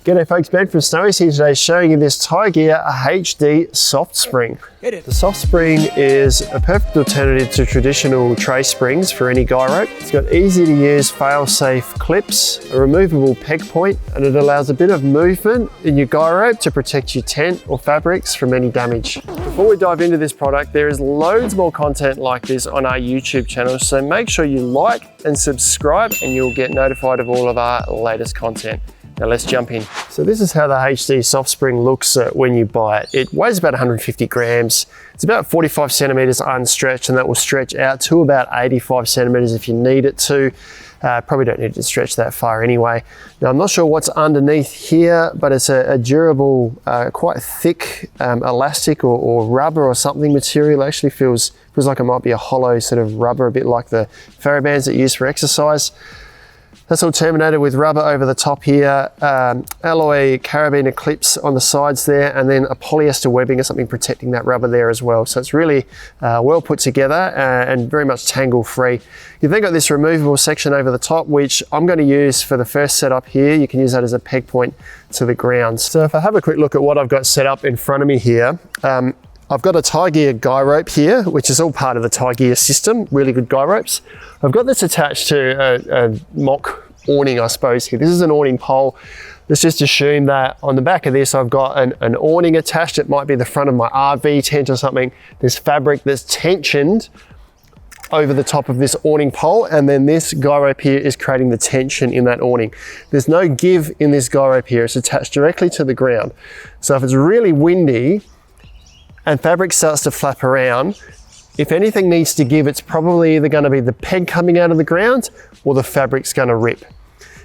G'day folks, Ben from Snowy's here today showing you this Tiegear HD Soft Spring. The Soft Spring is a perfect alternative to traditional tray springs for any guy rope. It's got easy to use fail-safe clips, a removable peg point, and it allows a bit of movement in your guy rope to protect your tent or fabrics from any damage. Before we dive into this product, there is loads more content like this on our YouTube channel, so make sure you like and subscribe and you'll get notified of all of our latest content. Now let's jump in. So this is how the HD Soft Spring looks when you buy it. It weighs about 150 grams. It's about 45 centimeters unstretched, and that will stretch out to about 85 centimeters if you need it to. Probably don't need to stretch that far anyway. Now I'm not sure what's underneath here, but it's a durable, quite thick elastic or rubber or something material. It actually feels like it might be a hollow sort of rubber, a bit like the caravans that you use for exercise. That's all terminated with rubber over the top here, alloy carabiner clips on the sides there, and then a polyester webbing or something protecting that rubber there as well. So it's really well put together and very much tangle free. You've then got this removable section over the top, which I'm going to use for the first setup here. You can use that as a peg point to the ground. So if I have a quick look at what I've got set up in front of me here, I've got a Tiegear guy rope here, which is all part of the Tiegear system, really good guy ropes. I've got this attached to a mock awning, I suppose, here. This is an awning pole. Let's just assume that on the back of this, I've got an awning attached. It might be the front of my RV tent or something. There's fabric that's tensioned over the top of this awning pole, and then this guy rope here is creating the tension in that awning. There's no give in this guy rope here. It's attached directly to the ground. So if it's really windy, and fabric starts to flap around, if anything needs to give, it's probably either going to be the peg coming out of the ground or the fabric's going to rip.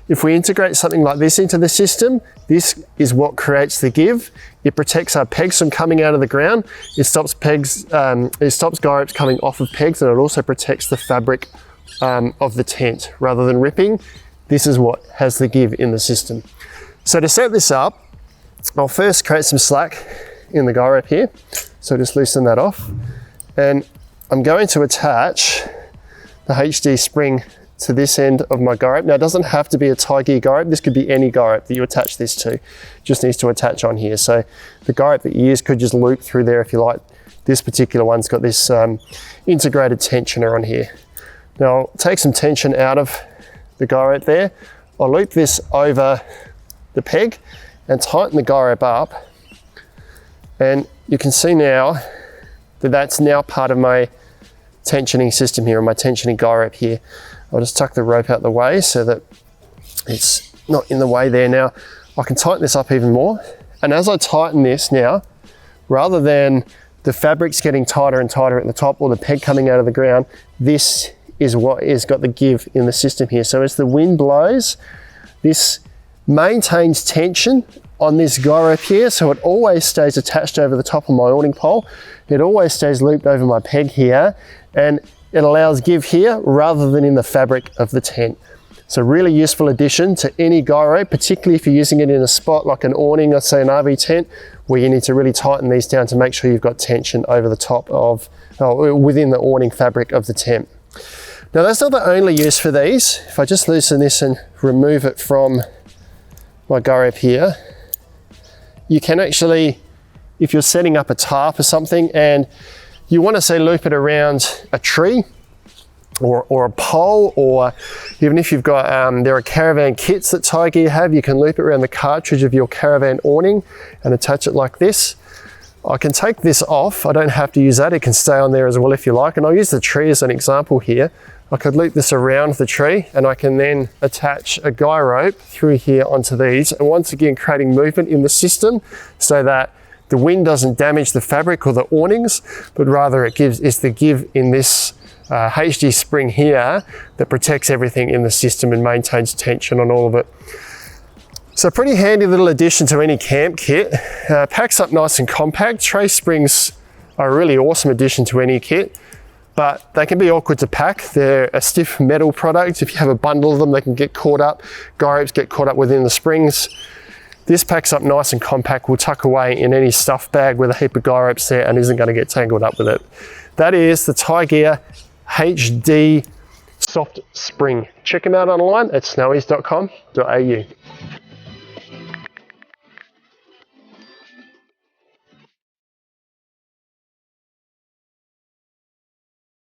If we integrate something like this into the system, this is what creates the give. It protects our pegs from coming out of the ground. It stops pegs, it stops guy ropes coming off of pegs, and it also protects the fabric of the tent rather than ripping. This is what has the give in the system. So to set this up, I'll first create some slack in the guy rope here. So just loosen that off, and I'm going to attach the HD spring to this end of my guy rope. Now it doesn't have to be a Tiegear guy rope. This could be any guy rope that you attach this to. It just needs to attach on here. So the guy rope that you use could just loop through there if you like. This particular one's got this integrated tensioner on here. Now I'll take some tension out of the guy rope there. I'll loop this over the peg and tighten the guy rope up. And you can see now that that's now part of my tensioning system here, or my tensioning guy rope here. I'll just tuck the rope out the way so that it's not in the way there. Now I can tighten this up even more. And as I tighten this now, rather than the fabrics getting tighter and tighter at the top or the peg coming out of the ground, this is what has got the give in the system here. So as the wind blows, this maintains tension on this guy rope here, so it always stays attached over the top of my awning pole. It always stays looped over my peg here, and it allows give here rather than in the fabric of the tent. So really useful addition to any guy rope, particularly if you're using it in a spot like an awning or say an RV tent, where you need to really tighten these down to make sure you've got tension over the top of, within the awning fabric of the tent. Now that's not the only use for these. If I just loosen this and remove it from my guy rope here, you can actually, if you're setting up a tarp or something and you want to say loop it around a tree or a pole, or even if you've got, there are caravan kits that Tiegear have, you can loop it around the cartridge of your caravan awning and attach it like this. I can take this off, I don't have to use that, it can stay on there as well if you like, and I'll use the tree as an example here. I could loop this around the tree and I can then attach a guy rope through here onto these, and once again creating movement in the system so that the wind doesn't damage the fabric or the awnings, but rather it's the give in this HD spring here that protects everything in the system and maintains tension on all of it. So pretty handy little addition to any camp kit. Packs up nice and compact. Tray springs are a really awesome addition to any kit, but they can be awkward to pack. They're a stiff metal product. If you have a bundle of them, they can get caught up. Guy ropes get caught up within the springs. This packs up nice and compact, will tuck away in any stuff bag with a heap of guy ropes there and isn't going to get tangled up with it. That is the Tiegear HD Soft Spring. Check them out online at snowys.com.au.